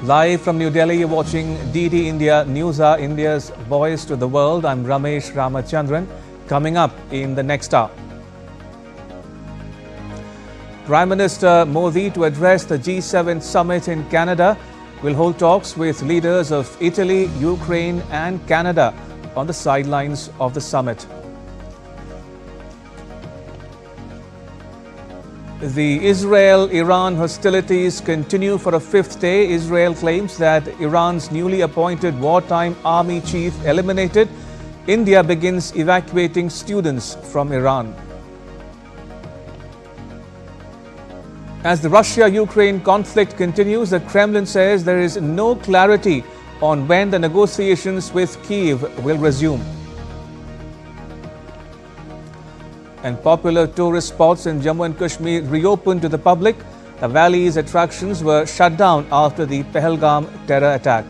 Live from New Delhi, you're watching DD India NewsHour, India's voice to the world. I'm Ramesh Ramachandran. Coming up in the next hour, Prime Minister Modi to address the G7 summit in Canada will hold talks with leaders of Italy, Ukraine and Canada on the sidelines of the summit. The Israel-Iran hostilities continue for a fifth day. Israel claims that Iran's newly appointed wartime army chief eliminated. India begins evacuating students from Iran. As the Russia-Ukraine conflict continues, the Kremlin says there is no clarity on when the negotiations with Kyiv will resume. And popular tourist spots in Jammu and Kashmir reopened to the public. The valley's attractions were shut down after the Pahalgam terror attack.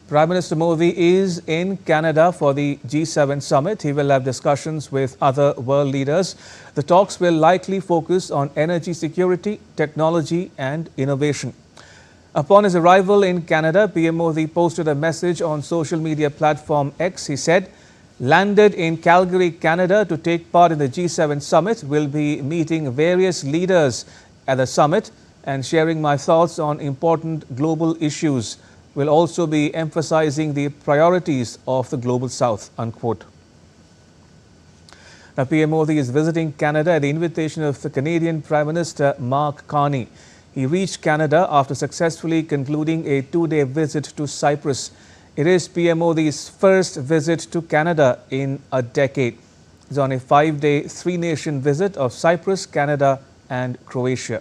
Prime Minister Modi is in Canada for the G7 summit. He will have discussions with other world leaders. The talks will likely focus on energy security, technology and innovation. Upon his arrival in Canada, PM Modi posted a message on social media platform X. He said, "Landed in Calgary, Canada to take part in the G7 summit, will be meeting various leaders at the summit and sharing my thoughts on important global issues. Will also be emphasizing the priorities of the Global South," unquote. Now, PM Modi is visiting Canada at the invitation of the Canadian Prime Minister Mark Carney. He reached Canada after successfully concluding a two-day visit to Cyprus. It is PM Modi's first visit to Canada in a decade. He's on a five-day, three-nation visit of Cyprus, Canada and Croatia.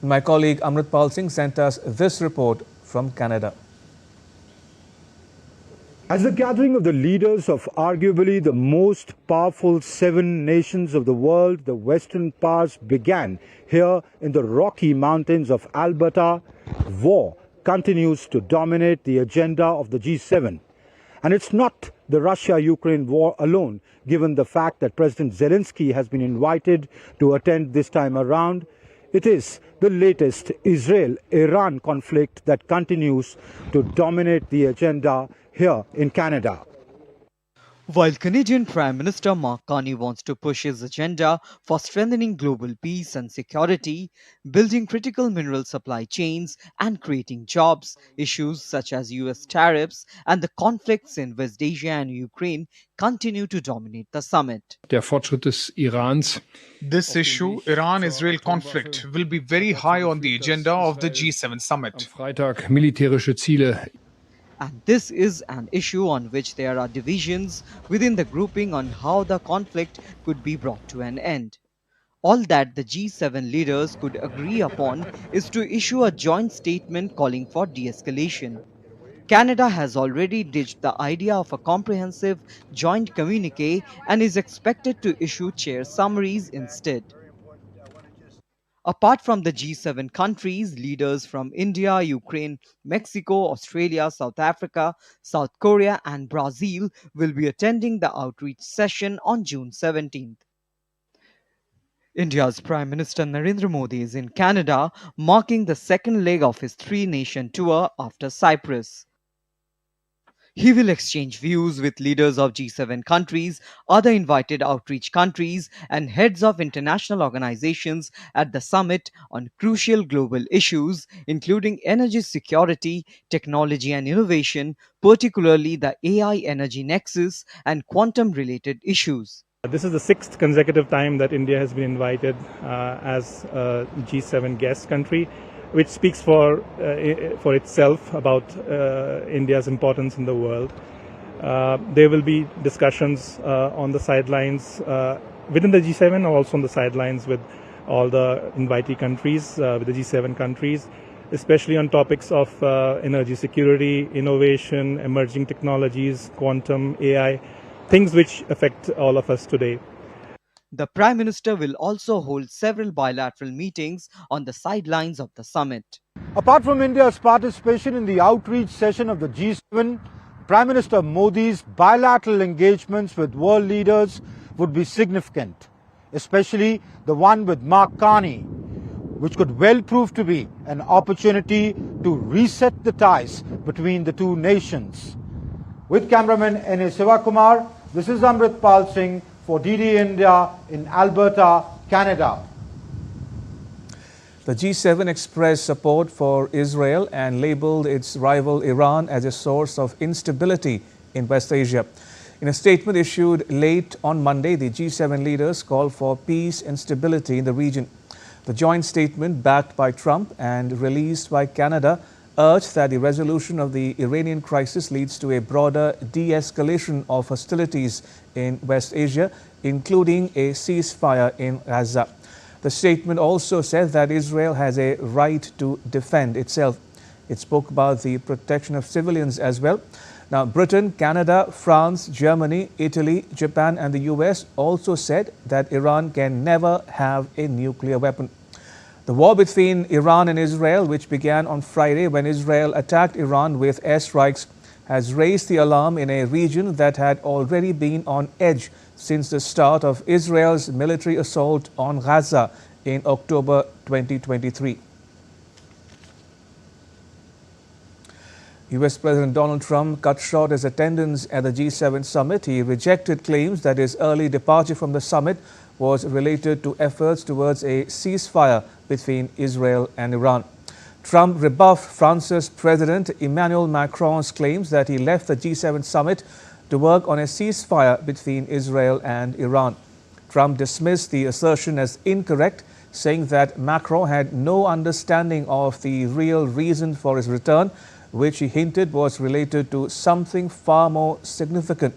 My colleague Amrit Pal Singh sent us this report from Canada. As the gathering of the leaders of arguably the most powerful 7 nations of the world, the Western powers, began here in the Rocky Mountains of Alberta, war continues to dominate the agenda of the G7. And it's not the Russia-Ukraine war alone, given the fact that President Zelensky has been invited to attend this time around. It is the latest Israel-Iran conflict that continues to dominate the agenda here in Canada. While Canadian Prime Minister Mark Carney wants to push his agenda for strengthening global peace and security, building critical mineral supply chains and creating jobs, issues such as US tariffs and the conflicts in West Asia and Ukraine continue to dominate the summit. Der Fortschritt des Irans. This issue, Iran-Israel conflict, will be very high on the agenda of the G7 summit. Am Freitag militärische Ziele. And this is an issue on which there are divisions within the grouping on how the conflict could be brought to an end. All that the G7 leaders could agree upon is to issue a joint statement calling for de-escalation. Canada has already ditched the idea of a comprehensive joint communique and is expected to issue chair summaries instead. Apart from the G7 countries, leaders from India, Ukraine, Mexico, Australia, South Africa, South Korea and Brazil will be attending the outreach session on June 17th. India's Prime Minister Narendra Modi is in Canada, marking the second leg of his three-nation tour after Cyprus. He will exchange views with leaders of G7 countries, other invited outreach countries, and heads of international organizations at the summit on crucial global issues, including energy security, technology and innovation, particularly the AI energy nexus and quantum-related issues. This is the 6th consecutive time that India has been invited as a G7 guest country, which speaks for itself about India's importance in the world. There will be discussions on the sidelines within the G7, or also on the sidelines with all the invitee countries, with the G7 countries. especially on topics of energy security, innovation, emerging technologies, quantum, AI, things which affect all of us today. The Prime Minister will also hold several bilateral meetings on the sidelines of the summit. Apart from India's participation in the outreach session of the G7, Prime Minister Modi's bilateral engagements with world leaders would be significant, especially the one with Mark Carney, which could well prove to be an opportunity to reset the ties between the two nations. With cameraman N.A. Sivakumar, this is Amrit Pal Singh for DD India in Alberta, Canada. The G7 expressed support for Israel and labelled its rival Iran as a source of instability in West Asia. In a statement issued late on Monday, the G7 leaders called for peace and stability in the region. The joint statement, backed by Trump and released by Canada, urged that the resolution of the Iranian crisis leads to a broader de-escalation of hostilities in West Asia, including a ceasefire in Gaza. The statement also said that Israel has a right to defend itself. It spoke about the protection of civilians as well. Now, Britain, Canada, France, Germany, Italy, Japan and the US also said that Iran can never have a nuclear weapon. The war between Iran and Israel, which began on Friday when Israel attacked Iran with airstrikes, has raised the alarm in a region that had already been on edge since the start of Israel's military assault on Gaza in October 2023. US President Donald Trump cut short his attendance at the G7 summit. He rejected claims that his early departure from the summit was related to efforts towards a ceasefire between Israel and Iran. Trump rebuffed France's President Emmanuel Macron's claims that he left the G7 summit to work on a ceasefire between Israel and Iran. Trump dismissed the assertion as incorrect, saying that Macron had no understanding of the real reason for his return, which he hinted was related to something far more significant.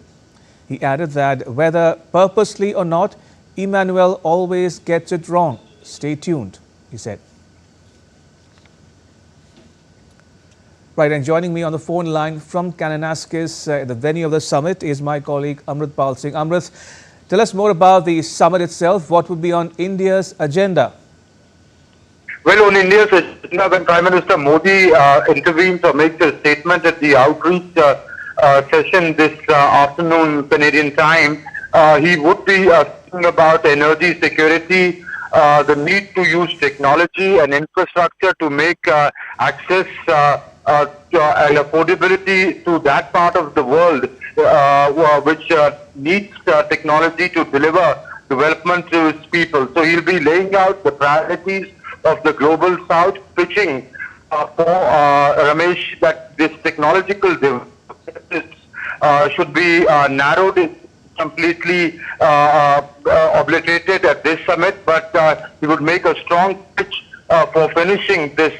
He added that whether purposely or not, Emmanuel always gets it wrong. Stay tuned, he said. Right, and joining me on the phone line from Kananaskis, the venue of the summit, is my colleague Amrit Pal Singh. Amrit, tell us more about the summit itself. What would be on India's agenda? Well, on India's agenda, when Prime Minister Modi intervenes or makes a statement at the outreach session this afternoon Canadian time, he would be speaking about energy security, the need to use technology and infrastructure to make access and affordability to that part of the world which needs technology to deliver development to its people. So he'll be laying out the priorities of the global south, pitching for Ramesh that this technological development should be narrowed, completely obliterated at this summit, but he would make a strong pitch for finishing this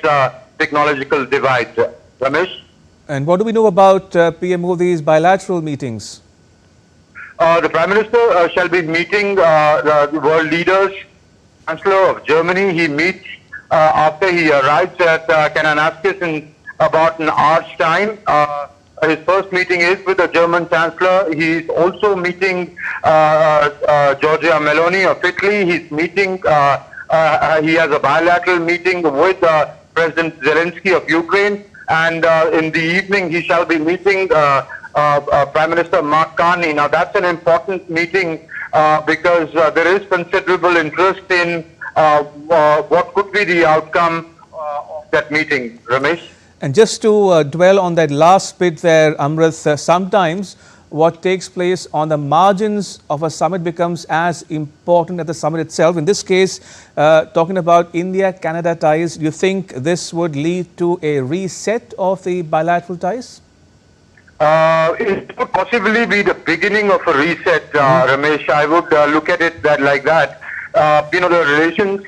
technological divide. Ramesh? And what do we know about PM Modi's bilateral meetings? The Prime Minister shall be meeting the world leaders. Chancellor of Germany, he meets after he arrives at Kananaskis in about an hour's time. His first meeting is with the German Chancellor. He is also meeting Giorgia Meloni of Italy. He's meeting, he has a bilateral meeting with President Zelensky of Ukraine. And in the evening, he shall be meeting Prime Minister Mark Carney. Now, that's an important meeting because there is considerable interest in what could be the outcome of that meeting. Ramesh? And just to dwell on that last bit there, Amrit, sometimes what takes place on the margins of a summit becomes as important as the summit itself. In this case, talking about India-Canada ties, do you think this would lead to a reset of the bilateral ties? It could possibly be the beginning of a reset, Ramesh. I would look at it like that. The relations,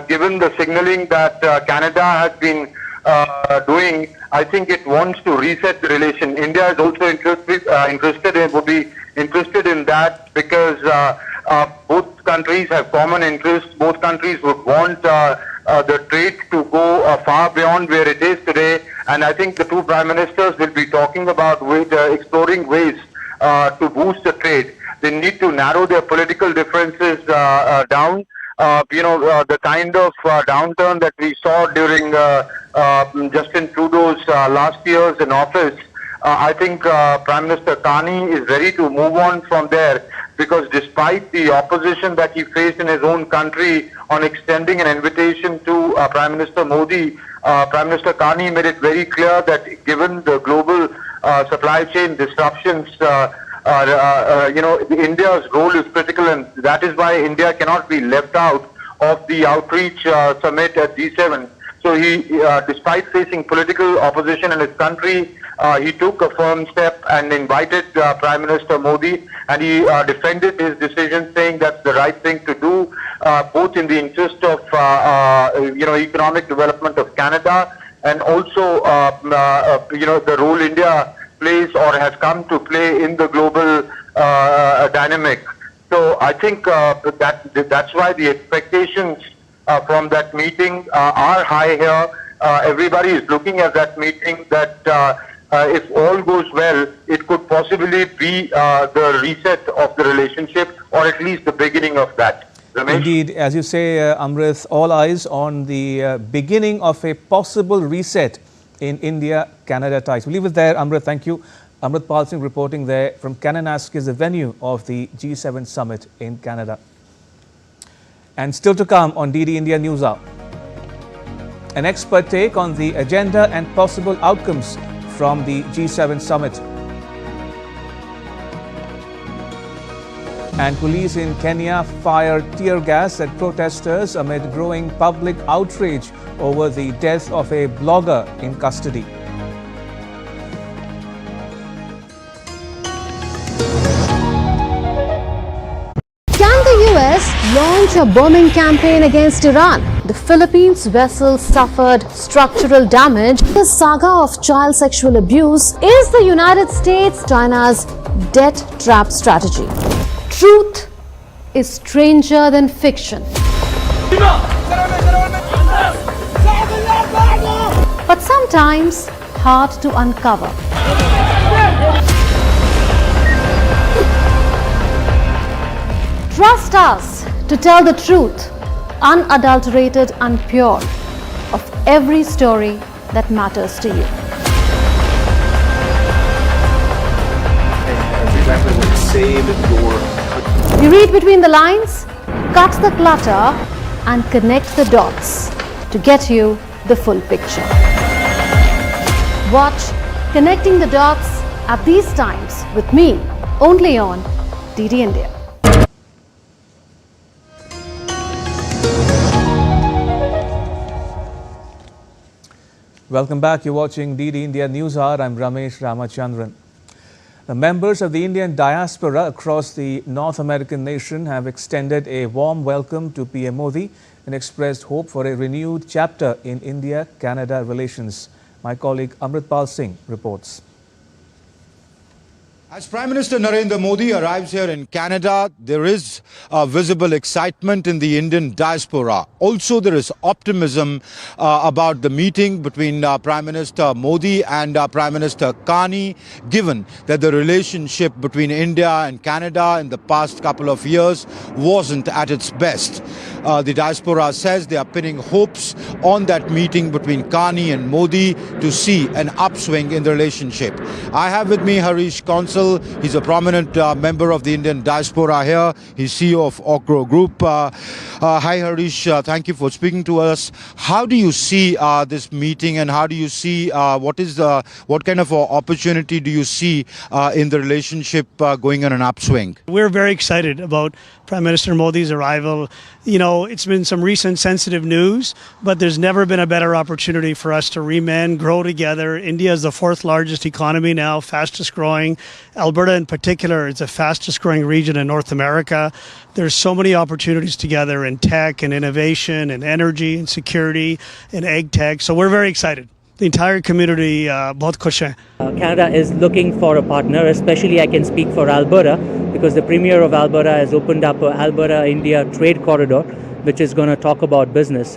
given the signaling that Canada has been doing, I think it wants to reset the relation. India is also would be interested in that because both countries have common interests. Both countries would want the trade to go far beyond where it is today. And I think the two prime ministers will be talking about exploring ways to boost the trade. They need to narrow their political differences down. The kind of downturn that we saw during Justin Trudeau's last years in office, I think Prime Minister Carney is ready to move on from there, because despite the opposition that he faced in his own country on extending an invitation to Prime Minister Modi, Prime Minister Carney made it very clear that given the global supply chain disruptions, India's role is critical, and that is why India cannot be left out of the outreach summit at G7. So he, despite facing political opposition in his country, he took a firm step and invited Prime Minister Modi, and he defended his decision, saying that's the right thing to do, both in the interest of economic development of Canada, and also the role India plays or has come to play in the global dynamic. So I think that's why the expectations from that meeting are high here. Everybody is looking at that meeting that if all goes well, it could possibly be the reset of the relationship, or at least the beginning of that. Ramesh? Indeed, as you say, Amrit, all eyes on the beginning of a possible reset in India-Canada ties. We'll leave it there, Amrit. Thank you. Amrit Pal Singh reporting there from Kananaskis, the venue of the G7 summit in Canada. And still to come on DD India NewsHour, an expert take on the agenda and possible outcomes from the G7 summit. And police in Kenya fired tear gas at protesters amid growing public outrage over the death of a blogger in custody. Can the US launch a bombing campaign against Iran? The Philippines vessel suffered structural damage. The saga of child sexual abuse is the United States China's debt trap strategy. Truth is stranger than fiction. But sometimes hard to uncover. Trust us to tell the truth, unadulterated and pure, of every story that matters to you. Exactly what saved your country. We read between the lines, cut the clutter, and connect the dots to get you the full picture. Watch Connecting the Dots at these times with me, only on DD India. Welcome back. You're watching DD India NewsHour. I'm Ramesh Ramachandran. The members of the Indian diaspora across the North American nation have extended a warm welcome to PM Modi and expressed hope for a renewed chapter in India-Canada relations. My colleague Amrit Pal Singh reports. As Prime Minister Narendra Modi arrives here in Canada, there is visible excitement in the Indian diaspora. Also, there is optimism about the meeting between Prime Minister Modi and Prime Minister Carney, given that the relationship between India and Canada in the past couple of years wasn't at its best. The diaspora says they are pinning hopes on that meeting between Carney and Modi to see an upswing in the relationship. I have with me Harish Consul. He's a prominent member of the Indian diaspora here. He's CEO of Okro Group. Hi Harish, thank you for speaking to us. How do you see this meeting, and how do you see what kind of opportunity do you see in the relationship going on an upswing? We're very excited about Prime Minister Modi's arrival. You know, it's been some recent sensitive news, but there's never been a better opportunity for us to remend, grow together. India is the fourth largest economy now, fastest growing. Alberta in particular is the fastest growing region in North America. There's so many opportunities together in tech and innovation and energy and security and ag tech. So we're very excited. The entire community, bahut khush hai. Canada is looking for a partner, especially I can speak for Alberta, because the Premier of Alberta has opened up a Alberta-India trade corridor, which is going to talk about business.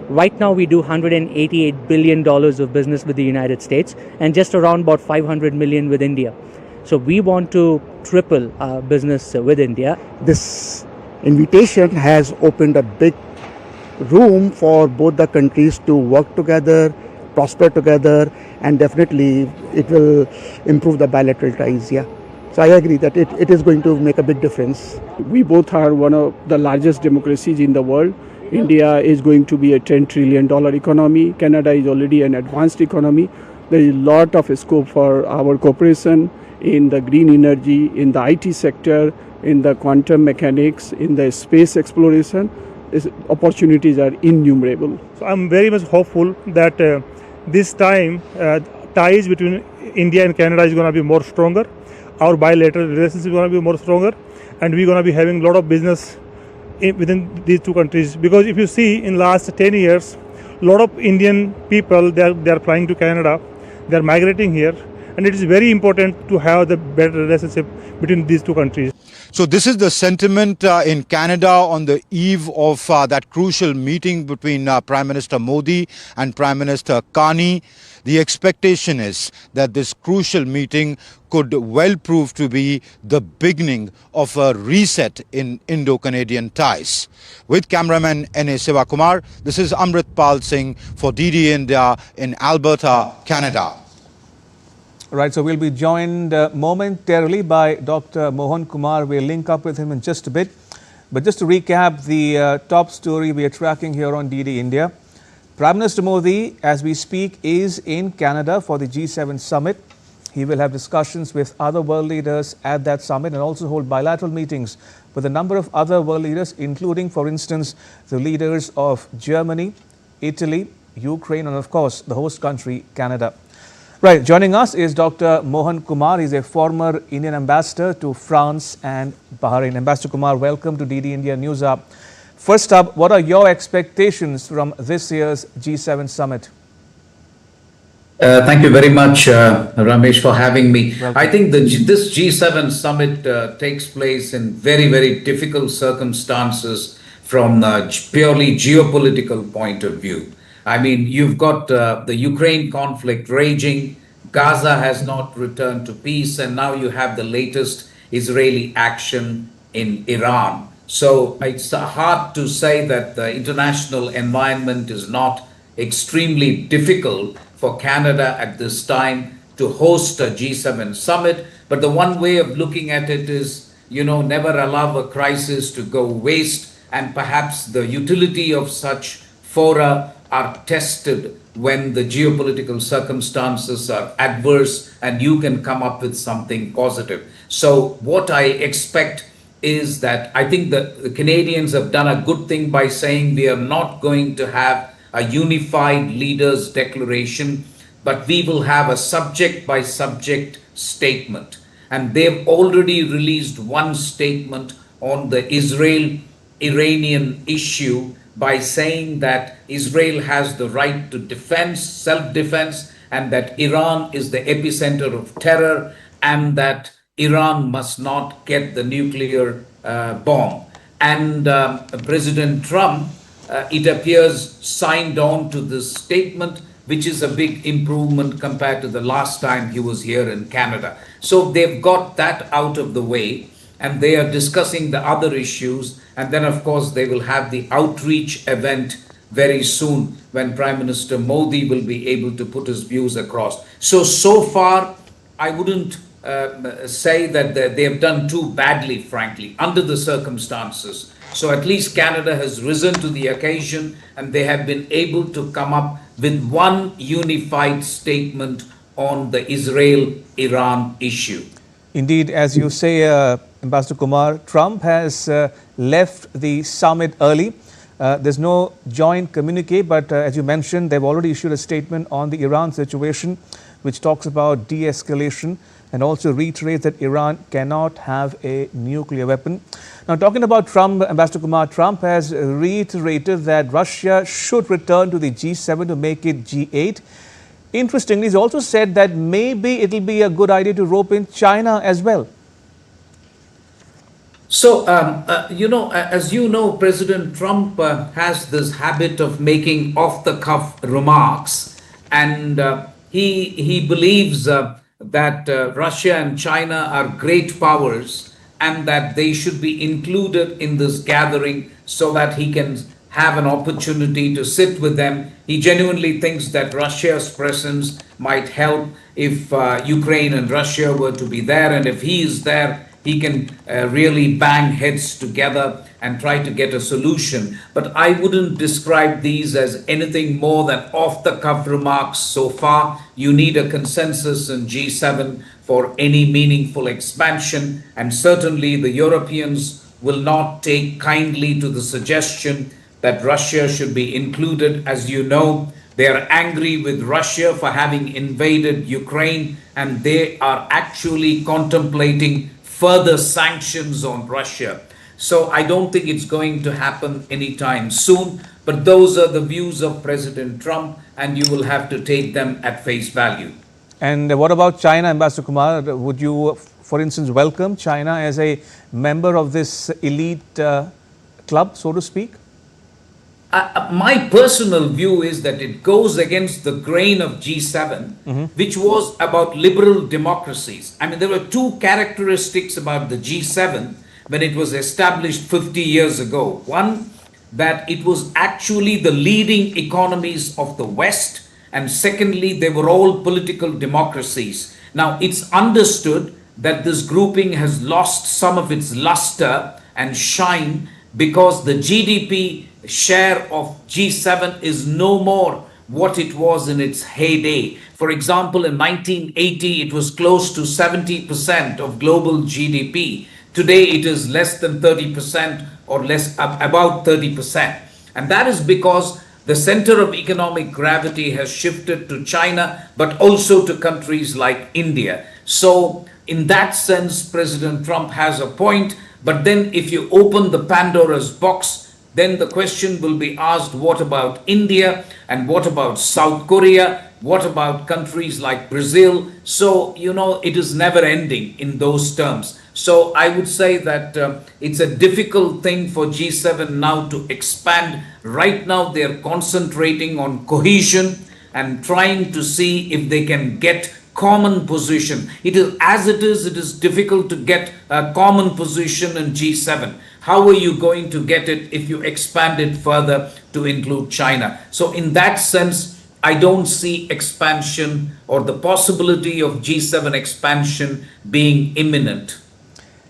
Right now, we do $188 billion of business with the United States and just around about 500 million with India. So we want to triple our business with India. This invitation has opened a big room for both the countries to work together, prosper together, and definitely it will improve the bilateral ties. Yeah. So I agree that it is going to make a big difference. We both are one of the largest democracies in the world. India is going to be a $10 trillion economy. Canada is already an advanced economy. There is a lot of scope for our cooperation in the green energy, in the IT sector, in the quantum mechanics, in the space exploration. Opportunities are innumerable. So I'm very much hopeful that this time ties between India and Canada is going to be more stronger. Our bilateral relations is going to be more stronger, and we're going to be having a lot of business within these two countries. Because if you see in last 10 years, a lot of Indian people they are flying to Canada, they are migrating here, and it is very important to have the better relationship between these two countries. So this is the sentiment in Canada on the eve of that crucial meeting between Prime Minister Modi and Prime Minister Carney. The expectation is that this crucial meeting could well prove to be the beginning of a reset in Indo-Canadian ties. With cameraman N.A. Sivakumar, this is Amrit Pal Singh for DD India in Alberta, Canada. Right, so we'll be joined momentarily by Dr. Mohan Kumar. We'll link up with him in just a bit. But just to recap the top story we are tracking here on DD India. Prime Minister Modi, as we speak, is in Canada for the G7 summit. He will have discussions with other world leaders at that summit and also hold bilateral meetings with a number of other world leaders, including, for instance, the leaders of Germany, Italy, Ukraine, and of course, the host country, Canada. Right, joining us is Dr. Mohan Kumar. He's a former Indian ambassador to France and Bahrain. Ambassador Kumar, welcome to DD India NewsHour. First up, what are your expectations from this year's G7 summit? Thank you very much, Ramesh, for having me. Welcome. I think this G7 summit takes place in very, very difficult circumstances from a purely geopolitical point of view. I mean, you've got the Ukraine conflict raging, Gaza has not returned to peace, and now you have the latest Israeli action in Iran. So it's hard to say that the international environment is not extremely difficult for Canada at this time to host a G7 summit. But the one way of looking at it is, never allow a crisis to go waste, and perhaps the utility of such fora are tested when the geopolitical circumstances are adverse and you can come up with something positive. So what I expect is that I think that the Canadians have done a good thing by saying we are not going to have a unified leaders declaration, but we will have a subject by subject statement. And they've already released one statement on the Israel-Iranian issue by saying that Israel has the right to defense, self-defense, and that Iran is the epicenter of terror, and that Iran must not get the nuclear bomb. And President Trump, it appears, signed on to this statement, which is a big improvement compared to the last time he was here in Canada. So they've got that out of the way, and they are discussing the other issues. And then, of course, they will have the outreach event very soon when Prime Minister Modi will be able to put his views across. So far, I wouldn't say that they have done too badly, frankly, under the circumstances. So at least Canada has risen to the occasion, and they have been able to come up with one unified statement on the Israel-Iran issue. Indeed, as you say, Ambassador Kumar, Trump has left the summit early. There's no joint communique, but as you mentioned, they've already issued a statement on the Iran situation, which talks about de-escalation and also reiterates that Iran cannot have a nuclear weapon. Now, talking about Trump, Ambassador Kumar, Trump has reiterated that Russia should return to the G7 to make it G8. Interestingly, he's also said that maybe it'll be a good idea to rope in China as well. So, as you know, President Trump has this habit of making off-the-cuff remarks, and he believes that Russia and China are great powers, and that they should be included in this gathering so that he can have an opportunity to sit with them. He genuinely thinks that Russia's presence might help if Ukraine and Russia were to be there, and if he is there, he can really bang heads together and try to get a solution. But I wouldn't describe these as anything more than off-the-cuff remarks so far. You need a consensus in G7 for any meaningful expansion, and certainly the Europeans will not take kindly to the suggestion that Russia should be included. As you know, they are angry with Russia for having invaded Ukraine, and they are actually contemplating further sanctions on Russia. So I don't think it's going to happen anytime soon, but those are the views of President Trump, and you will have to take them at face value. And what about China, Ambassador Kumar? Would you, for instance, welcome China as a member of this elite club, so to speak? My personal view is that it goes against the grain of G7, which was about liberal democracies. I mean, there were two characteristics about the G7 when it was established 50 years ago. One, that it was actually the leading economies of the West, and secondly, they were all political democracies. Now, it's understood that this grouping has lost some of its luster and shine because the GDP share of G7 is no more what it was in its heyday. For example, in 1980, it was close to 70% of global GDP. Today, it is less than 30% or about 30%. And that is because the center of economic gravity has shifted to China, but also to countries like India. So, in that sense, President Trump has a point. But then if you open the Pandora's box, then the question will be asked, what about India? And what about South Korea? What about countries like Brazil? So, it is never ending in those terms. So I would say that it's a difficult thing for G7 now to expand. Right now, they're concentrating on cohesion and trying to see if they can get common position. It is difficult to get a common position in G7. How are you going to get it if you expand it further to include China? So in that sense, I don't see expansion or the possibility of G7 expansion being imminent.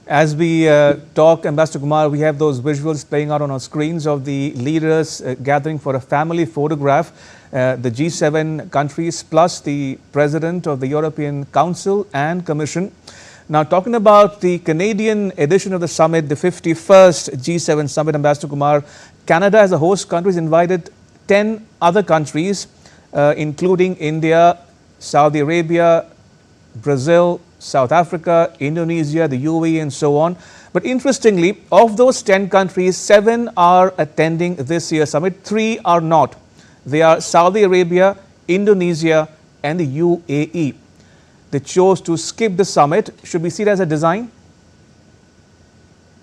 As we talk, Ambassador Kumar, we have those visuals playing out on our screens of the leaders gathering for a family photograph. The G7 countries plus the President of the European Council and Commission. Now, talking about the Canadian edition of the summit, the 51st G7 summit, Ambassador Kumar, Canada as a host country has invited 10 other countries, including India, Saudi Arabia, Brazil, South Africa, Indonesia, the UAE, and so on. But interestingly, of those 10 countries, 7 are attending this year's summit, 3 are not. They are Saudi Arabia, Indonesia, and the UAE. They chose to skip the summit. Should we see it as a design?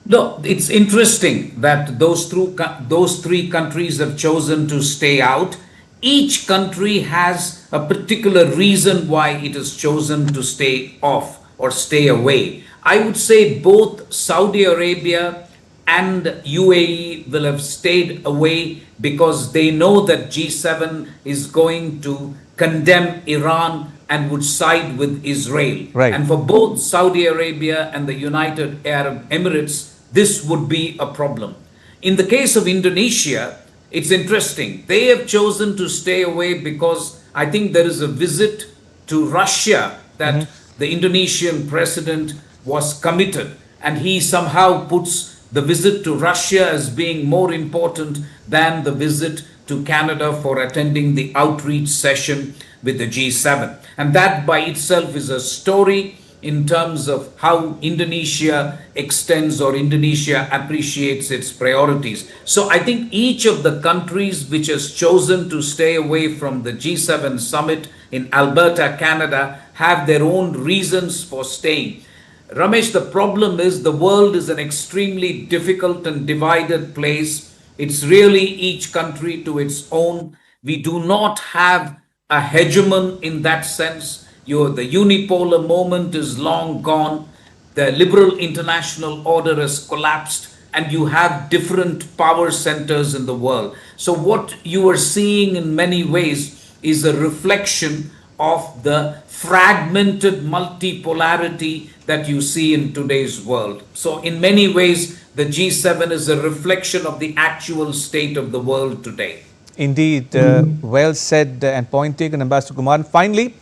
No, it's interesting that those three countries have chosen to stay out. Each country has a particular reason why it has chosen to stay off or stay away. I would say both Saudi Arabia and UAE will have stayed away because they know that G7 is going to condemn Iran and would side with Israel. Right. And for both Saudi Arabia and the United Arab Emirates, this would be a problem. In the case of Indonesia, it's interesting. They have chosen to stay away because I think there is a visit to Russia that the Indonesian president was committed, and he somehow puts the visit to Russia as being more important than the visit to Canada for attending the outreach session with the G7. And that by itself is a story in terms of how Indonesia extends or Indonesia appreciates its priorities. So I think each of the countries which has chosen to stay away from the G7 summit in Alberta, Canada, have their own reasons for staying. Ramesh, the problem is the world is an extremely difficult and divided place. It's really each country to its own. We do not have a hegemon in that sense. The unipolar moment is long gone. The liberal international order has collapsed, and you have different power centers in the world. So what you are seeing in many ways is a reflection of the fragmented multipolarity that you see in today's world. So in many ways, the G7 is a reflection of the actual state of the world today. Indeed, well said and point taken, Ambassador Kumar. And finally,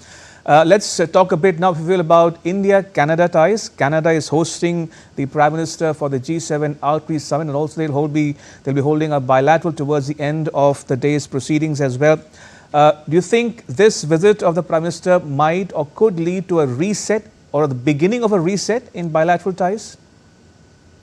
let's talk a bit now, if you will, about India-Canada ties. Canada is hosting the Prime Minister for the G7 Outreach Summit, and also they'll be holding a bilateral towards the end of the day's proceedings as well. Do you think this visit of the Prime Minister might or could lead to a reset or the beginning of a reset in bilateral ties?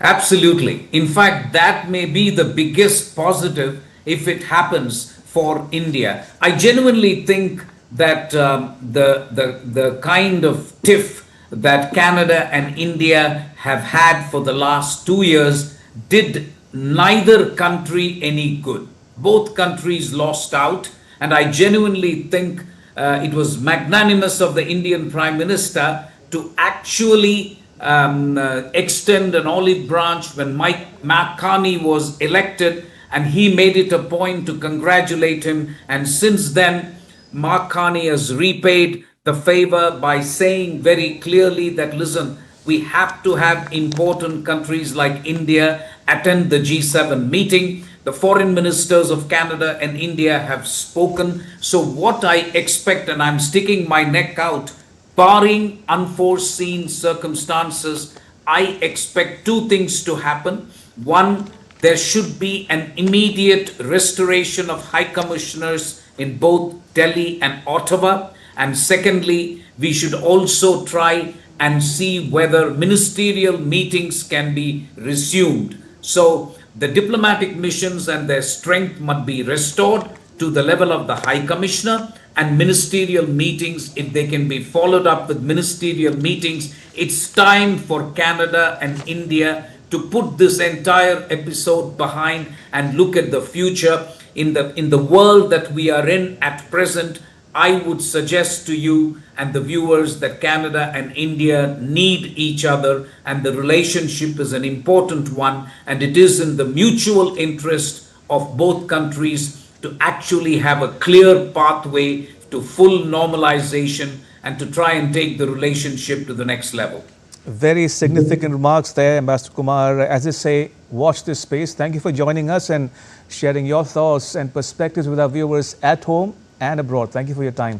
Absolutely. In fact, that may be the biggest positive if it happens for India. I genuinely think that the kind of tiff that Canada and India have had for the last 2 years did neither country any good. Both countries lost out, and I genuinely think it was magnanimous of the Indian Prime Minister to actually extend an olive branch when Mark Carney was elected, and he made it a point to congratulate him. And since then, Mark Carney has repaid the favor by saying very clearly that, listen, we have to have important countries like India attend the G7 meeting. The foreign ministers of Canada and India have spoken. So what I expect, and I'm sticking my neck out, barring unforeseen circumstances, I expect two things to happen. One, there should be an immediate restoration of high commissioners in both Delhi and Ottawa. And secondly, we should also try and see whether ministerial meetings can be resumed. So the diplomatic missions and their strength must be restored to the level of the High Commissioner, and ministerial meetings, if they can be followed up with ministerial meetings, it's time for Canada and India to put this entire episode behind and look at the future. In the world that we are in at present, I would suggest to you and the viewers that Canada and India need each other, and the relationship is an important one, and it is in the mutual interest of both countries to actually have a clear pathway to full normalization and to try and take the relationship to the next level. Very significant remarks there, Ambassador Kumar. As I say, watch this space. Thank you for joining us and sharing your thoughts and perspectives with our viewers at home and abroad. Thank you for your time.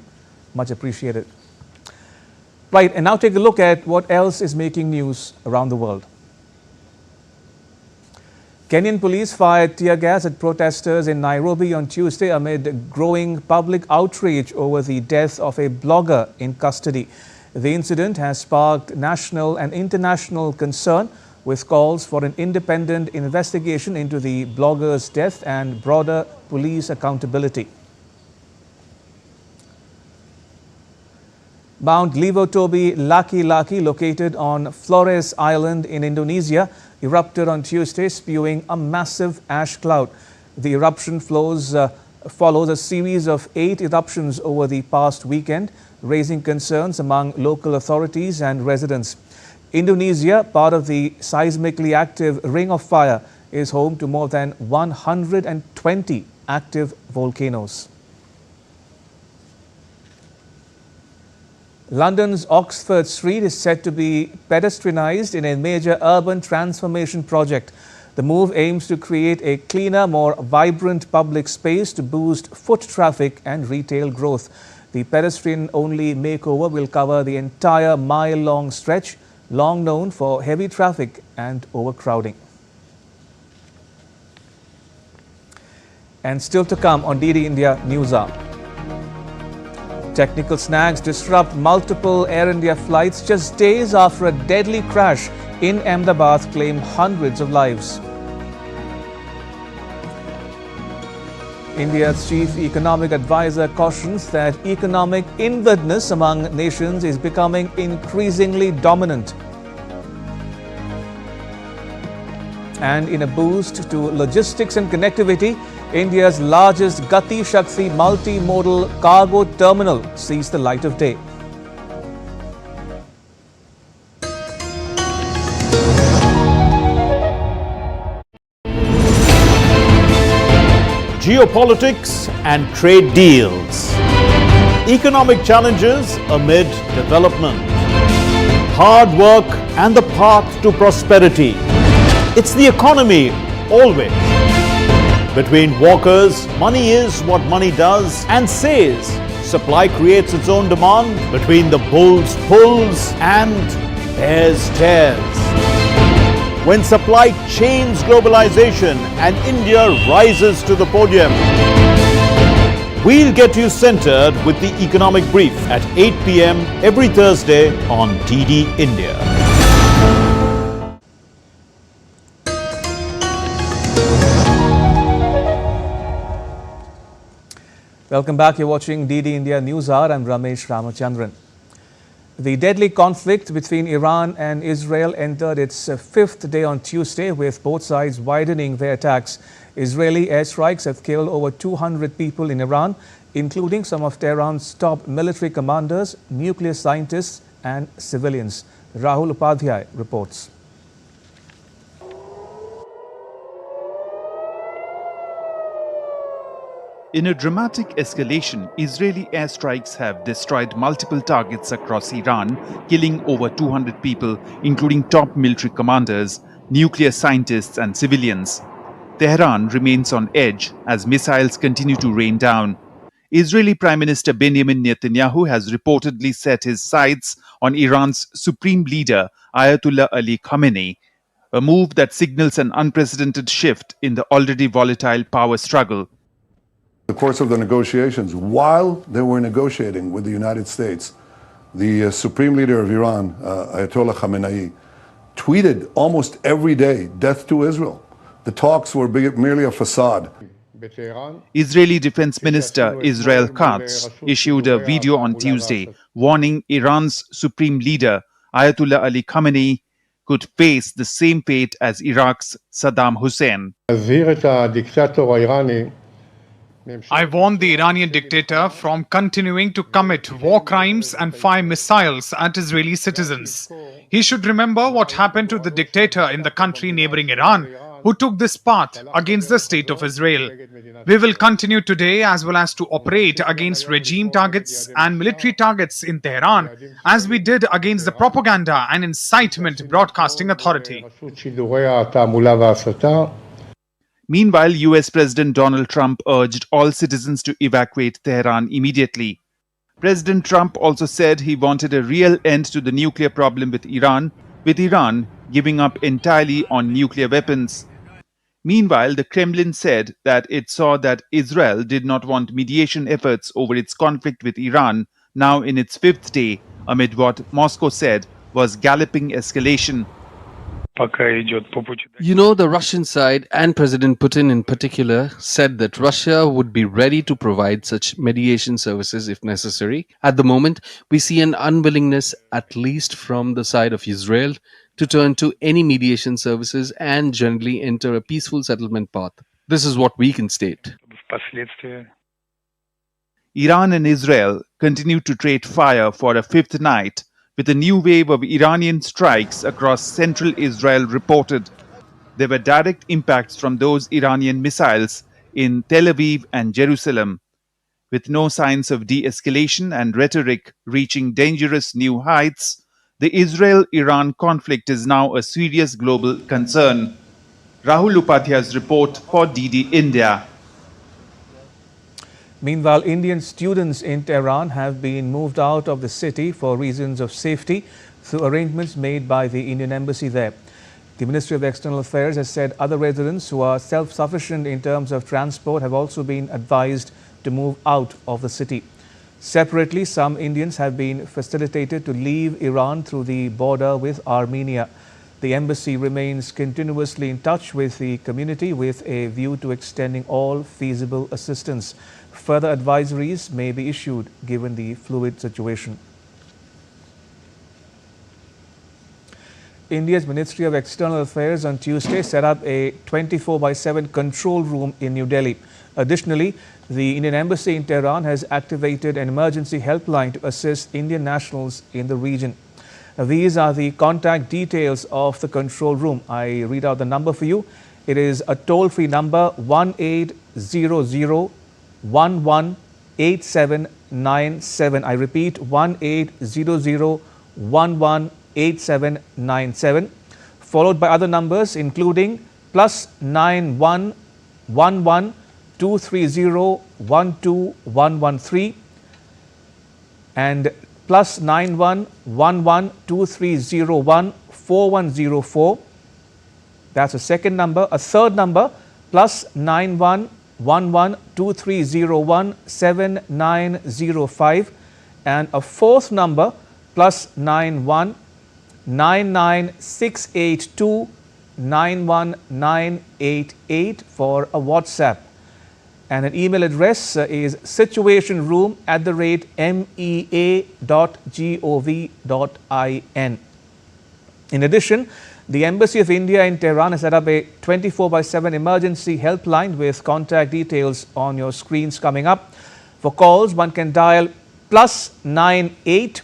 Much appreciated. Right, and now take a look at what else is making news around the world. Kenyan police fired tear gas at protesters in Nairobi on Tuesday amid growing public outrage over the death of a blogger in custody. The incident has sparked national and international concern, with calls for an independent investigation into the blogger's death and broader police accountability. Mount Levotobi Laki-Laki, located on Flores Island in Indonesia, erupted on Tuesday, spewing a massive ash cloud. The eruption follows a series of 8 eruptions over the past weekend, raising concerns among local authorities and residents. Indonesia, part of the seismically active Ring of Fire, is home to more than 120 active volcanoes. London's Oxford Street is set to be pedestrianised in a major urban transformation project. The move aims to create a cleaner, more vibrant public space to boost foot traffic and retail growth. The pedestrian-only makeover will cover the entire mile-long stretch, long known for heavy traffic and overcrowding. And still to come on DD India NewsHour. Technical snags disrupt multiple Air India flights just days after a deadly crash in Ahmedabad claimed hundreds of lives. India's chief economic advisor cautions that economic inwardness among nations is becoming increasingly dominant. And in a boost to logistics and connectivity, India's largest Gati Shakti multimodal cargo terminal sees the light of day. Geopolitics and trade deals. Economic challenges amid development. Hard work and the path to prosperity. It's the economy, always. Between walkers, money is what money does and says. Supply creates its own demand. Between the bulls pulls and bears tears. When supply chains globalization and India rises to the podium. We'll get you centered with the economic brief at 8 p.m. every Thursday on DD India. Welcome back. You're watching DD India News Hour. I'm Ramesh Ramachandran. The deadly conflict between Iran and Israel entered its fifth day on Tuesday, with both sides widening their attacks. Israeli airstrikes have killed over 200 people in Iran, including some of Tehran's top military commanders, nuclear scientists and civilians. Rahul Upadhyay reports. In a dramatic escalation, Israeli airstrikes have destroyed multiple targets across Iran, killing over 200 people, including top military commanders, nuclear scientists and civilians. Tehran remains on edge as missiles continue to rain down. Israeli Prime Minister Benjamin Netanyahu has reportedly set his sights on Iran's supreme leader, Ayatollah Ali Khamenei, a move that signals an unprecedented shift in the already volatile power struggle. The course of the negotiations, while they were negotiating with the United States, the supreme leader of Iran, Ayatollah Khamenei, tweeted almost every day, "Death to Israel." The talks were merely a facade. Israeli Defense Minister Israel Katz issued a video on Tuesday warning Iran's supreme leader, Ayatollah Ali Khamenei, could face the same fate as Iraq's Saddam Hussein. I warned the Iranian dictator from continuing to commit war crimes and fire missiles at Israeli citizens. He should remember what happened to the dictator in the country neighboring Iran, who took this path against the state of Israel. We will continue today as well as to operate against regime targets and military targets in Tehran, as we did against the Propaganda and Incitement Broadcasting Authority. Meanwhile, US President Donald Trump urged all citizens to evacuate Tehran immediately. President Trump also said he wanted a real end to the nuclear problem with Iran giving up entirely on nuclear weapons. Meanwhile, the Kremlin said that it saw that Israel did not want mediation efforts over its conflict with Iran, now in its fifth day, amid what Moscow said was galloping escalation. You know, the Russian side and President Putin in particular said that Russia would be ready to provide such mediation services if necessary. At the moment, we see an unwillingness, at least from the side of Israel, to turn to any mediation services and generally enter a peaceful settlement path. This is what we can state. Iran and Israel continue to trade fire for a fifth night, with a new wave of Iranian strikes across central Israel reported. There were direct impacts from those Iranian missiles in Tel Aviv and Jerusalem. With no signs of de-escalation and rhetoric reaching dangerous new heights, the Israel-Iran conflict is now a serious global concern. Rahul Upadhyay's report for DD India. Meanwhile, Indian students in Tehran have been moved out of the city for reasons of safety through arrangements made by the Indian embassy there. The Ministry of External Affairs has said other residents who are self-sufficient in terms of transport have also been advised to move out of the city. Separately, some Indians have been facilitated to leave Iran through the border with Armenia. The embassy remains continuously in touch with the community with a view to extending all feasible assistance. Further advisories may be issued given the fluid situation. India's Ministry of External Affairs on Tuesday set up a 24/7 control room in New Delhi. Additionally, the Indian Embassy in Tehran has activated an emergency helpline to assist Indian nationals in the region. These are the contact details of the control room. I read out the number for you. It is a toll-free number 1800-118797. I repeat 1800-118797, followed by other numbers including +9111 230-12113 and +9111 2301-4104. That's a second number. A third number +9111 2301-7905 and a fourth number +91 99682 91988 for a WhatsApp. And an email address is situationroom@mea.gov.in. In addition, the Embassy of India in Tehran has set up a 24/7 emergency helpline with contact details on your screens coming up. For calls, one can dial +98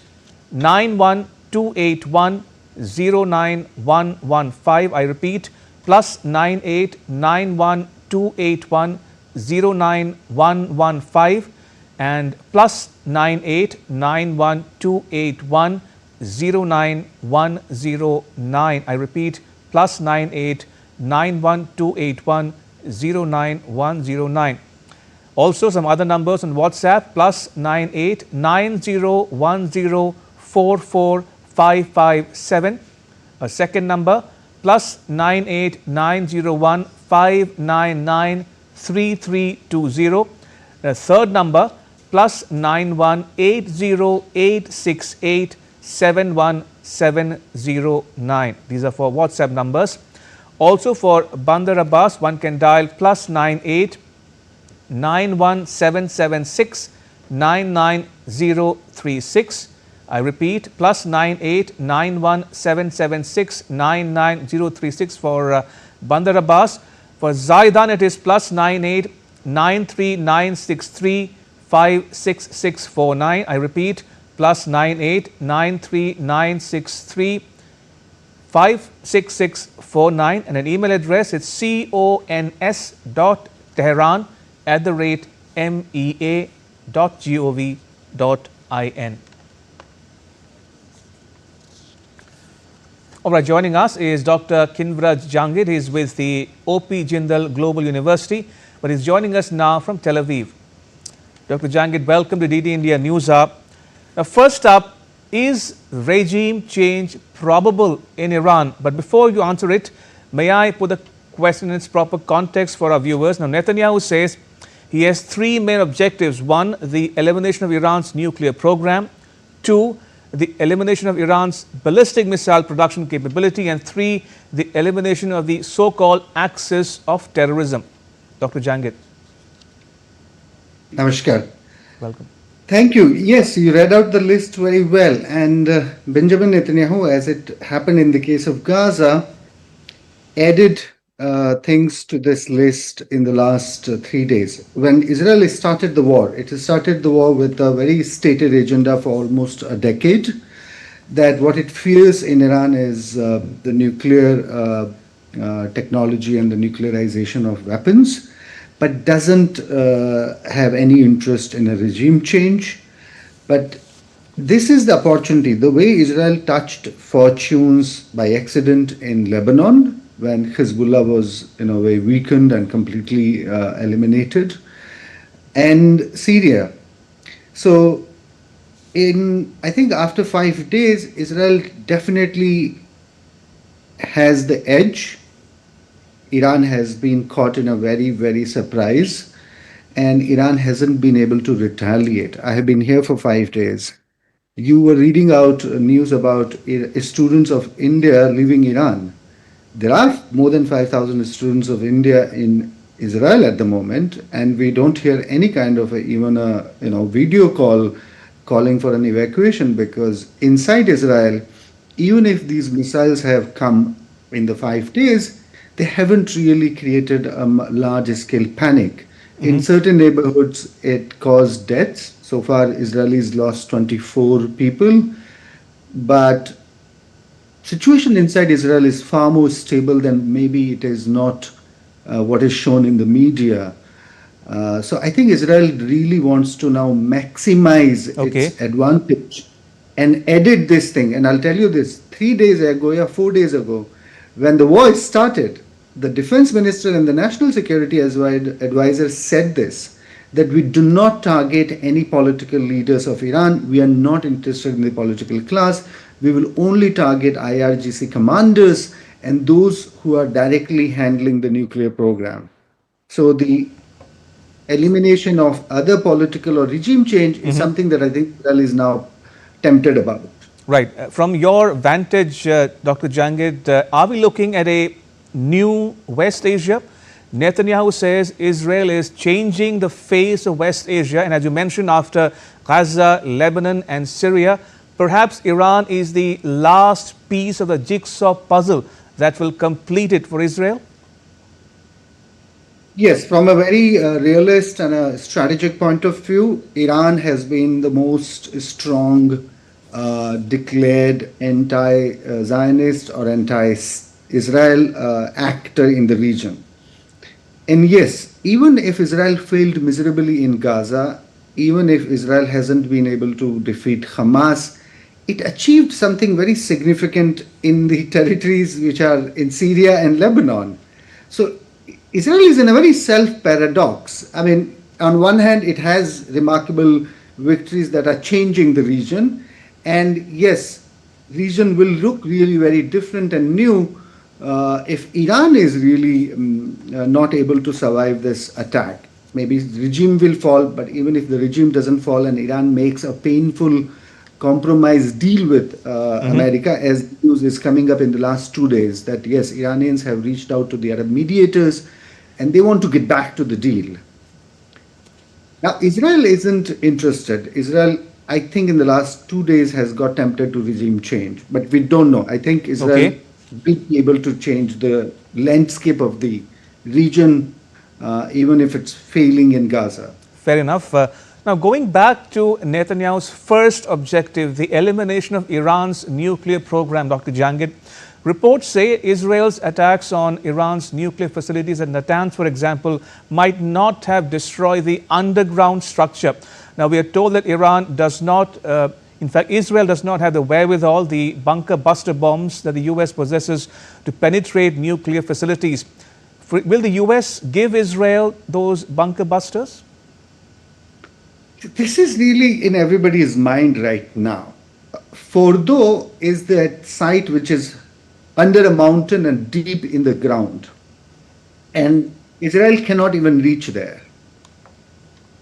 91281 09115. I repeat, +98 91281 09115 and +98 91281 09109. I repeat, +98 91281 09109. Also, some other numbers on WhatsApp: +98 9010 44557. A second number +98 901 599 3320. A third number +91 80868 71709. These are for WhatsApp numbers. Also for Bandar Abbas, one can dial +98 91776 99036. I repeat, +98 91776 99036 for Bandar Abbas. For Zaidan, it is +98 93963 56649. I repeat, +98 93963 56649. And an email address is cons.tehran@mea.gov.in. All right, joining us is Dr. Kinvraj Jangid. He is with the O.P. Jindal Global University, but he's joining us now from Tel Aviv. Dr. Jangid, welcome to DD India NewsHour. Now, first up, is regime change probable in Iran? But before you answer it, may I put the question in its proper context for our viewers? Now, Netanyahu says he has three main objectives. One, the elimination of Iran's nuclear program. Two, the elimination of Iran's ballistic missile production capability. And three, the elimination of the so-called axis of terrorism. Dr. Jangid. Namaskar. Welcome. Thank you. Yes, you read out the list very well. And Benjamin Netanyahu, as it happened in the case of Gaza, added things to this list in the last 3 days. When Israel started the war, it started the war with a very stated agenda for almost a decade, that what it fears in Iran is the nuclear technology and the nuclearization of weapons, but doesn't have any interest in a regime change. But this is the opportunity. The way Israel touched fortunes by accident in Lebanon, when Hezbollah was in a way weakened and completely eliminated, and Syria. So I think after 5 days, Israel definitely has the edge. Iran has been caught in a very, very surprise, and Iran hasn't been able to retaliate. I have been here for 5 days. You were reading out news about students of India leaving Iran. There are more than 5,000 students of India in Israel at the moment, and we don't hear any kind of even a video call calling for an evacuation, because inside Israel, even if these missiles have come in the 5 days, they haven't really created a large-scale panic. In certain neighborhoods, it caused deaths. So far, Israelis lost 24 people, but situation inside Israel is far more stable than maybe it is not what is shown in the media. So I think Israel really wants to now maximize its advantage and edit this thing. And I'll tell you this, 4 days ago, when the war started, the defense minister and the national security advisor said this, that we do not target any political leaders of Iran. We are not interested in the political class. We will only target IRGC commanders and those who are directly handling the nuclear program. So the elimination of other political or regime change is something that I think Israel is now tempted about. Right. From your vantage, Dr. Jangid, are we looking at a new West Asia? Netanyahu says Israel is changing the face of West Asia, and as you mentioned, after Gaza, Lebanon and Syria, perhaps Iran is the last piece of the jigsaw puzzle that will complete it for Israel? Yes, from a very realist and a strategic point of view, Iran has been the most strong declared anti-Zionist or anti-Israel actor in the region. And yes, even if Israel failed miserably in Gaza, even if Israel hasn't been able to defeat Hamas, it achieved something very significant in the territories which are in Syria and Lebanon. So Israel is in a very self-paradox. I mean, on one hand, it has remarkable victories that are changing the region. And yes, region will look really very different and new if Iran is really not able to survive this attack. Maybe the regime will fall, but even if the regime doesn't fall and Iran makes a painful compromise deal with America, as news is coming up in the last 2 days, that yes, Iranians have reached out to the Arab mediators and they want to get back to the deal. Now, Israel isn't interested. Israel, I think in the last 2 days has got tempted to regime change, but we don't know. I think Israel will be able to change the landscape of the region, even if it's failing in Gaza. Fair enough. Now, going back to Netanyahu's first objective, the elimination of Iran's nuclear program, Dr. Jangid, reports say Israel's attacks on Iran's nuclear facilities at Natanz, for example, might not have destroyed the underground structure. Now, we are told that Iran does not, in fact, Israel does not have the wherewithal, the bunker buster bombs that the US possesses to penetrate nuclear facilities. Will the US give Israel those bunker busters? This is really in everybody's mind right now. Fordo is that site which is under a mountain and deep in the ground. And Israel cannot even reach there.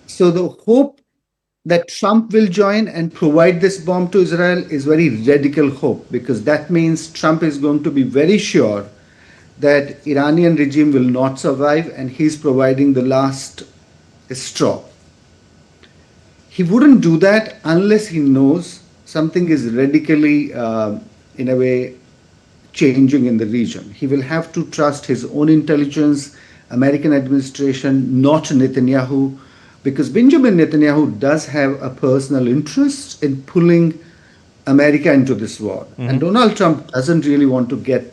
So the hope that Trump will join and provide this bomb to Israel is very radical hope, because that means Trump is going to be very sure that Iranian regime will not survive and he's providing the last straw. He wouldn't do that unless he knows something is radically, in a way, changing in the region. He will have to trust his own intelligence, American administration, not Netanyahu, because Benjamin Netanyahu does have a personal interest in pulling America into this war. And Donald Trump doesn't really want to get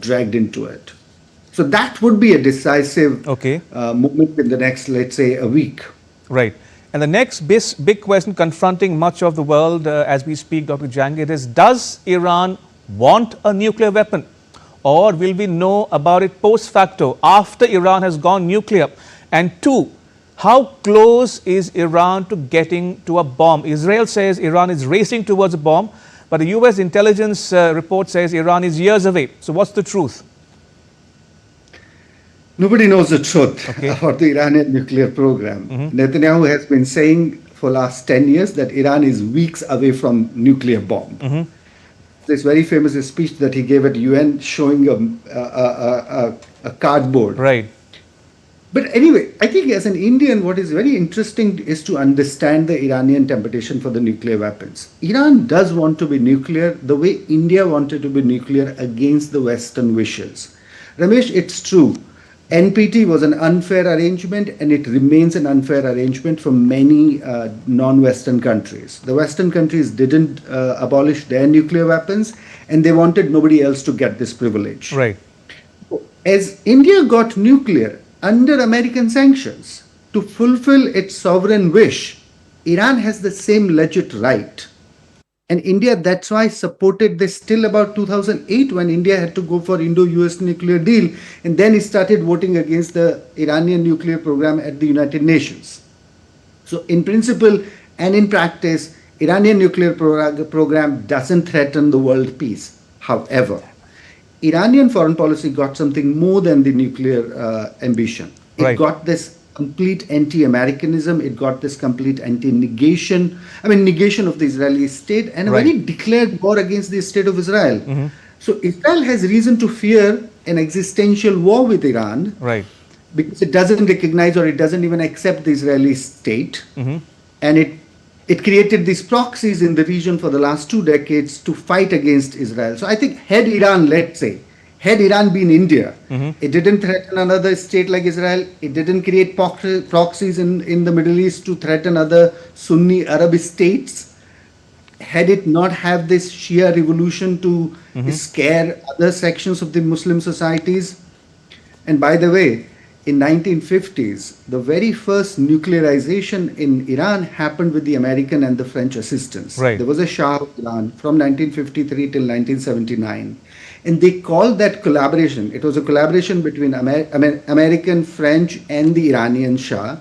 dragged into it. So that would be a decisive moment in the next, let's say, a week. Right. And the next big question confronting much of the world as we speak, Dr. Jangid, is does Iran want a nuclear weapon? Or will we know about it post facto, after Iran has gone nuclear? And two, how close is Iran to getting to a bomb? Israel says Iran is racing towards a bomb, but the US intelligence report says Iran is years away. So what's the truth? Nobody knows the truth about the Iranian nuclear program. Netanyahu has been saying for the last 10 years that Iran is weeks away from nuclear bomb. This very famous speech that he gave at UN showing a cardboard. Right. But anyway, I think as an Indian, what is very interesting is to understand the Iranian temptation for the nuclear weapons. Iran does want to be nuclear the way India wanted to be nuclear against the Western wishes. Ramesh, it's true. NPT was an unfair arrangement, and it remains an unfair arrangement for many non-Western countries. The Western countries didn't abolish their nuclear weapons, and they wanted nobody else to get this privilege. Right. As India got nuclear under American sanctions to fulfill its sovereign wish, Iran has the same legit right. And India, that's why, supported this till about 2008 when India had to go for Indo-US nuclear deal, and then it started voting against the Iranian nuclear program at the United Nations. So in principle and in practice, Iranian nuclear program doesn't threaten the world peace. However, Iranian foreign policy got something more than the nuclear ambition. It got this complete anti-Americanism, it got this complete anti-negation, negation of the Israeli state, and a very declared war against the state of Israel. So Israel has reason to fear an existential war with Iran, because it doesn't recognize or it doesn't even accept the Israeli state, and it created these proxies in the region for the last 2 decades to fight against Israel. So I think had Iran, let's say, had Iran been India, it didn't threaten another state like Israel, it didn't create proxies in the Middle East to threaten other Sunni Arab states, had it not have this Shia revolution to scare other sections of the Muslim societies. And by the way, in 1950s, the very first nuclearization in Iran happened with the American and the French assistance. There was a Shah of Iran from 1953 till 1979. And they called that collaboration, it was a collaboration between American, French, and the Iranian Shah.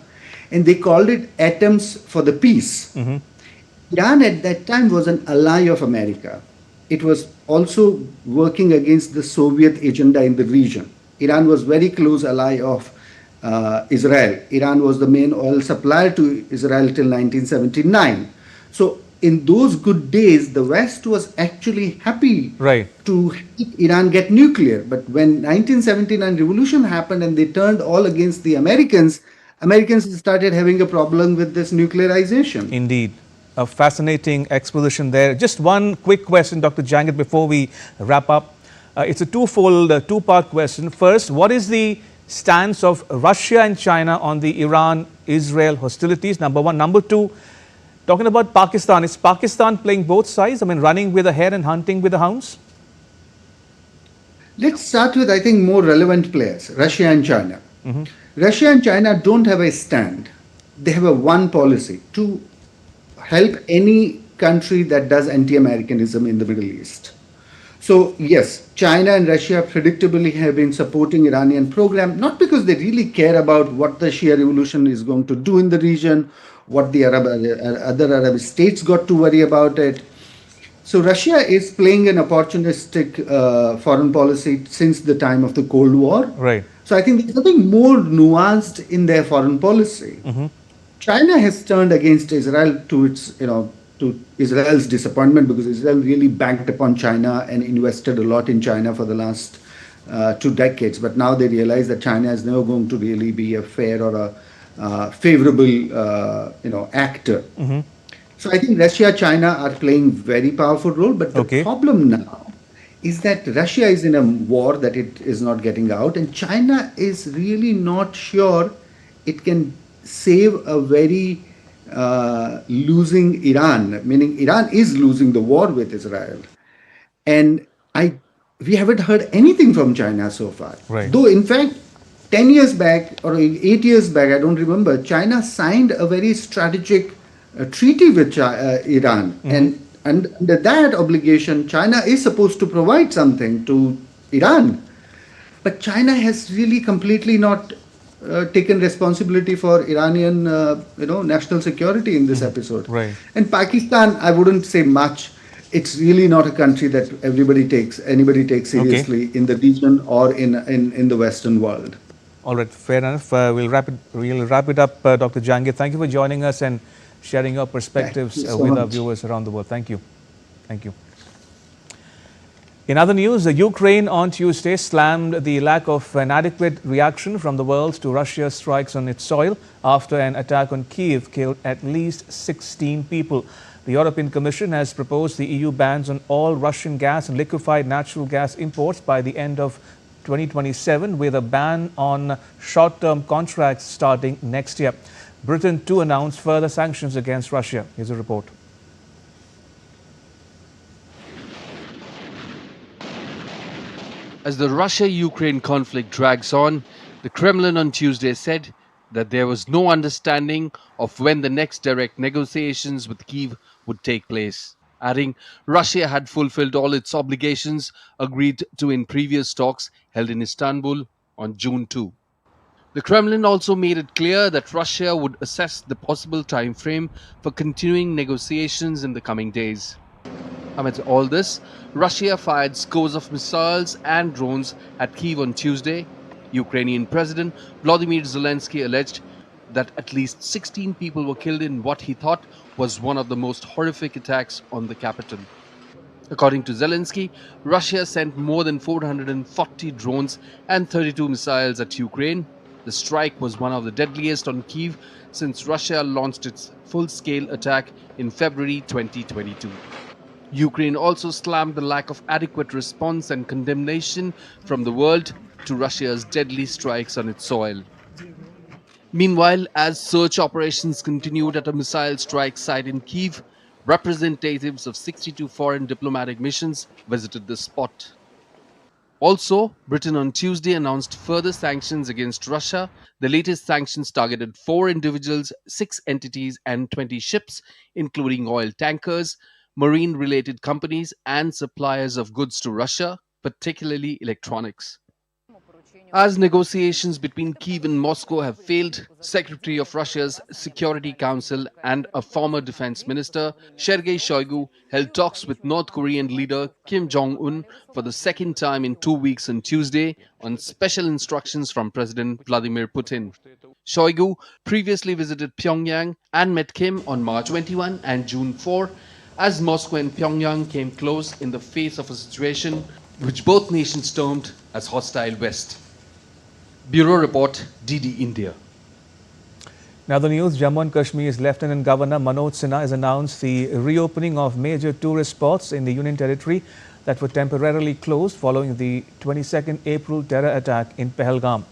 And they called it Atoms for the Peace. Iran at that time was an ally of America. It was also working against the Soviet agenda in the region. Iran was very close ally of Israel. Iran was the main oil supplier to Israel till 1979. So in those good days, the West was actually happy to help Iran get nuclear. But when 1979 revolution happened and they turned all against the Americans, Americans started having a problem with this nuclearization. Indeed. A fascinating exposition there. Just one quick question, Dr. Jangid, before we wrap up. It's a twofold, two-part question. First, what is the stance of Russia and China on the Iran-Israel hostilities? Number one. Number two, talking about Pakistan, is Pakistan playing both sides? Running with the hare and hunting with the hounds? Let's start with, I think, more relevant players, Russia and China. Russia and China don't have a stand. They have a one policy to help any country that does anti-Americanism in the Middle East. So yes, China and Russia predictably have been supporting Iranian program, not because they really care about what the Shia revolution is going to do in the region, what the other Arab states got to worry about it. So Russia is playing an opportunistic foreign policy since the time of the Cold War. So I think there's nothing more nuanced in their foreign policy. China has turned against Israel to its, to Israel's disappointment, because Israel really banked upon China and invested a lot in China for the last 2 decades. But now they realize that China is never going to really be a fair or a favorable, actor. So I think Russia, China are playing very powerful role. But the problem now is that Russia is in a war that it is not getting out, and China is really not sure it can save a very losing Iran, meaning Iran is losing the war with Israel. And we haven't heard anything from China so far. Though, in fact, 10 years back or 8 years back, I don't remember, China signed a very strategic treaty with Iran. And under that obligation, China is supposed to provide something to Iran. But China has really completely not taken responsibility for Iranian, national security in this episode. And Pakistan, I wouldn't say much. It's really not a country that anybody takes seriously in the region or in the Western world. All right, fair enough. We'll wrap it up, Dr. Jangid. Thank you for joining us and sharing your perspectives with our viewers around the world. Thank you. Thank you. In other news, Ukraine on Tuesday slammed the lack of an adequate reaction from the world to Russia's strikes on its soil after an attack on Kyiv killed at least 16 people. The European Commission has proposed the EU bans on all Russian gas and liquefied natural gas imports by the end of 2027, with a ban on short-term contracts starting next year. Britain too announced further sanctions against Russia. Here's a report. As the Russia-Ukraine conflict drags on, the Kremlin on Tuesday said that there was no understanding of when the next direct negotiations with Kyiv would take place, adding Russia had fulfilled all its obligations agreed to in previous talks held in Istanbul on June 2. The Kremlin also made it clear that Russia would assess the possible time frame for continuing negotiations in the coming days. Amid all this, Russia fired scores of missiles and drones at Kyiv on Tuesday. Ukrainian President Volodymyr Zelensky alleged that at least 16 people were killed in what he thought was one of the most horrific attacks on the capital. According to Zelensky, Russia sent more than 440 drones and 32 missiles at Ukraine. The strike was one of the deadliest on Kyiv since Russia launched its full-scale attack in February 2022. Ukraine also slammed the lack of adequate response and condemnation from the world to Russia's deadly strikes on its soil. Meanwhile, as search operations continued at a missile strike site in Kyiv, representatives of 62 foreign diplomatic missions visited the spot. Also, Britain on Tuesday announced further sanctions against Russia. The latest sanctions targeted 4 individuals, 6 entities and 20 ships, including oil tankers, marine-related companies and suppliers of goods to Russia, particularly electronics. As negotiations between Kyiv and Moscow have failed, Secretary of Russia's Security Council and a former defense minister, Sergei Shoigu, held talks with North Korean leader Kim Jong-un for the second time in 2 weeks on Tuesday on special instructions from President Vladimir Putin. Shoigu previously visited Pyongyang and met Kim on March 21 and June 4, as Moscow and Pyongyang came close in the face of a situation which both nations termed as hostile West. Bureau Report, DD India. Now the news, Jammu and Kashmir's Lieutenant Governor Manoj Sinha has announced the reopening of major tourist spots in the Union Territory that were temporarily closed following the 22nd April terror attack in Pahalgam.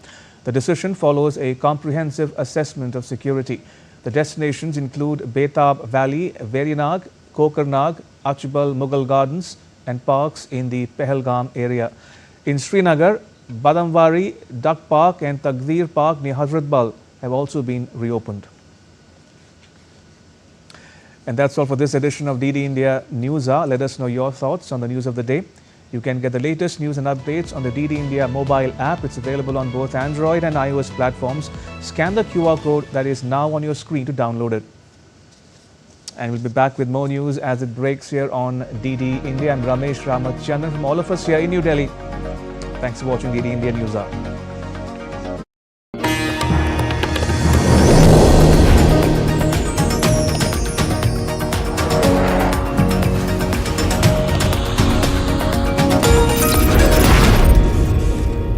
The decision follows a comprehensive assessment of security. The destinations include Betab Valley, Verinag, Kokarnag, Achbal Mughal Gardens and parks in the Pahalgam area. In Srinagar, Badamwari, Duck Park and Taqdeer Park near Hazratbal have also been reopened. And that's all for this edition of DD India NewsHour. Let us know your thoughts on the news of the day. You can get the latest news and updates on the DD India mobile app. It's available on both Android and iOS platforms. Scan the QR code that is now on your screen to download it. And we'll be back with more news as it breaks here on DD India. I'm Ramesh Ramachandran from all of us here in New Delhi. Thanks for watching DD India NewsHour.